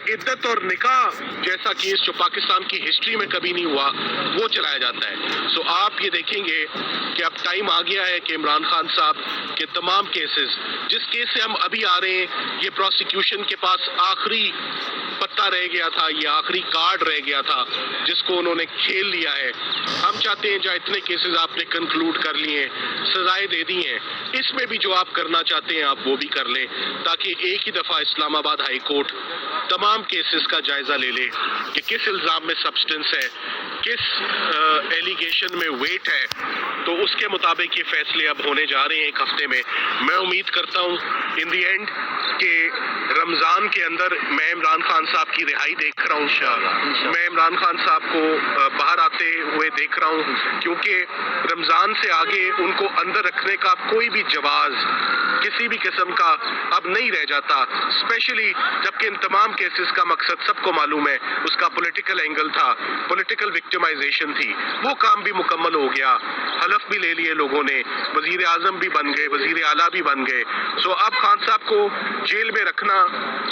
इद्दत और निकाह जैसा केस जो पाकिस्तान की हिस्ट्री में कभी नहीं हुआ वो चलाया जाता है। सो आप ये देखेंगे कि अब टाइम आ गया है कि इमरान खान साहब के तमाम केसेस, जिस केस से हम अभी आ रहे हैं, ये प्रोसिक्यूशन के पास आखिरी पत्ता रह गया था, ये आखिरी कार्ड रह गया था जिसको उन्होंने खेल लिया है। हम चाहते हैं जहाँ इतने केसेस आपने कंक्लूड कर लिए, सजाएं दे दी हैं, इसमें भी जो आप करना चाहते हैं आप वो भी कर लें, ताकि एक ही दफ़ा इस्लामाबाद हाई कोर्ट तमाम केसेस का जायज़ा ले ले कि किस इल्ज़ाम में सब्सटेंस है, किस एलिगेशन में वेट है, तो उसके मुताबिक ये फैसले अब होने जा रहे हैं एक हफ्ते में। मैं उम्मीद करता हूँ इन दी एंड कि रमज़ान के अंदर मैं इमरान खान साहब की रिहाई देख रहा हूँ, मैं इमरान खान साहब को बाहर आते हुए देख रहा हूँ, क्योंकि रमज़ान से आगे उनको अंदर रखने का कोई भी जवाज़ किसी भी किस्म का अब नहीं रह जाता, स्पेशली जबकि इन तमाम केसेस का मकसद सबको मालूम है, उसका पॉलिटिकल एंगल था, पॉलिटिकल विक्टिमाइजेशन थी। वो काम भी मुकम्मल हो गया, हलफ भी ले लिए लोगों ने, वजीर आज़म भी बन गए, वजीर आला भी बन गए। सो अब खान साहब को जेल में रखना,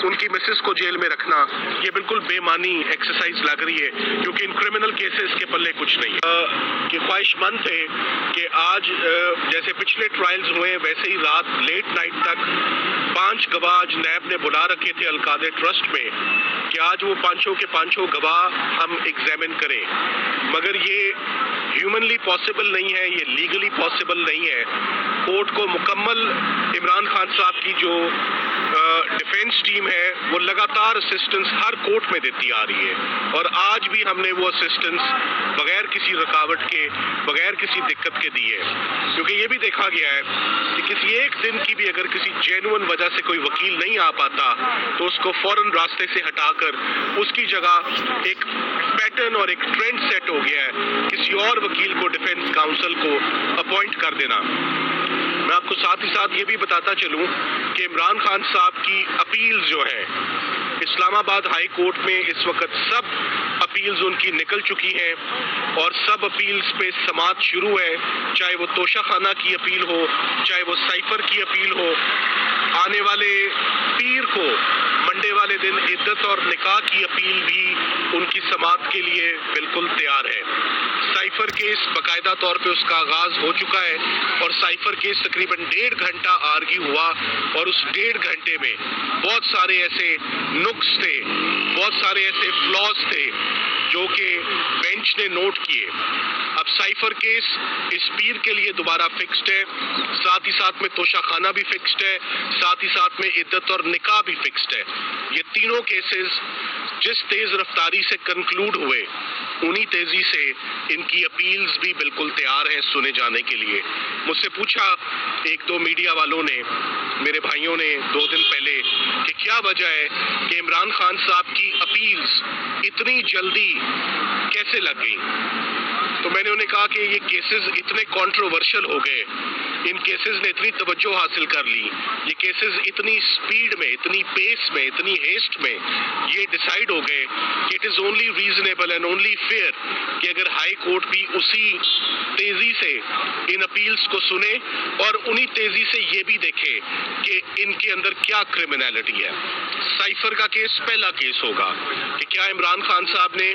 उनकी मिसेस को जेल में रखना, ये बिल्कुल बेमानी एक्सरसाइज लग रही है, क्योंकि इन क्रिमिनल केसेस के पल्ले कुछ नहीं है। कि ख्वाहिशमंद थे कि आज जैसे पिछले ट्रायल्स हुए वैसे ही रात लेट नाइट तक 5 गवाह आज नैब ने बुला रखे थे अलकादे ट्रस्ट में कि आज वो पांचों के पांचों गवाह हम एग्जामिन करें, मगर ये ह्यूमनली पॉसिबल नहीं है, ये लीगली पॉसिबल नहीं है। कोर्ट को मुकम्मल इमरान खान साहब की जो डिफेंस टीम है वो लगातार असिस्टेंस हर कोर्ट में देती आ रही है, और आज भी हमने वो असिस्टेंस बगैर किसी रुकावट के, बगैर किसी दिक्कत के दी है, क्योंकि ये भी देखा गया है कि किसी एक दिन की भी अगर किसी जेन्युइन वजह से कोई वकील नहीं आ पाता तो उसको फौरन रास्ते से हटाकर उसकी जगह एक पैटर्न और एक ट्रेंड सेट हो गया है किसी और वकील को, डिफेंस काउंसिल को अपॉइंट कर देना। मैं आपको साथ ही साथ ये भी बताता चलूं कि इमरान खान साहब की अपील्स जो है इस्लामाबाद हाई कोर्ट में इस वक्त सब अपील्स उनकी निकल चुकी हैं और सब अपील्स पे समाअत शुरू है, चाहे वो तोशाखाना की अपील हो, चाहे वो साइफर की अपील हो। आने वाले पीर को मंडे वाले दिन इद्दत और निकाह की अपील भी उनकी समाअत के लिए बिल्कुल तैयार है। साइफर केस बाकायदा तौर पे उसका आगाज हो चुका है और साइफर केस तकरीबन 1.5 घंटा आर्ग्यू हुआ, और उस 1.5 घंटे में बहुत सारे ऐसे नुक्स थे, बहुत सारे ऐसे फ्लॉज थे जो कि बेंच ने नोट किए। अब साइफर केस इस पीर के लिए दोबारा फिक्स्ड है, साथ ही साथ में तोशाखाना भी फिक्स्ड है, साथ ही साथ में इद्दत और निकाह भी फिक्स्ड है। ये तीनों केसेस जिस तेज रफ्तारी से कंक्लूड हुए उन्हीं तेजी से इनकी अपील्स भी बिल्कुल तैयार है सुने जाने के लिए। मुझसे पूछा एक दो मीडिया वालों ने, मेरे भाइयों ने 2 दिन पहले, कि क्या वजह है कि इमरान खान साहब की अपील्स इतनी जल्दी कैसे लग गई। तो मैंने उन्हें कहा कि ये केसेस इतने कंट्रोवर्शियल हो गए, इन केसेस ने इतनी तवज्जो हासिल कर ली, ये केसेस इतनी स्पीड में, इतनी पेस में, इतनी हेस्ट में ये डिसाइड हो गए कि it is only reasonable and only fair कि अगर हाई कोर्ट भी उसी तेजी से इन अपील्स को सुने और उन्हीं तेजी से ये भी देखे कि इनके अंदर क्या क्रिमिनलिटी है। साइफर का केस पहला केस होगा कि क्या इमरान खान साहब ने,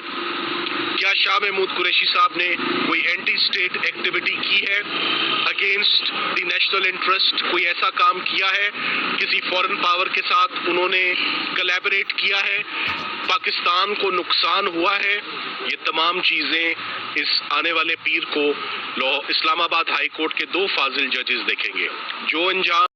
क्या शाह महमूद कुरैशी साहब ने कोई एंटी स्टेट एक्टिविटी की है अगेंस्ट द नेशनल इंटरेस्ट, कोई ऐसा काम किया है, किसी फॉरेन पावर के साथ उन्होंने कोलैबोरेट किया है, पाकिस्तान को नुकसान हुआ है। ये तमाम चीज़ें इस आने वाले पीर को इस्लामाबाद हाई कोर्ट के 2 फाजिल जजेस देखेंगे। जो अंजाम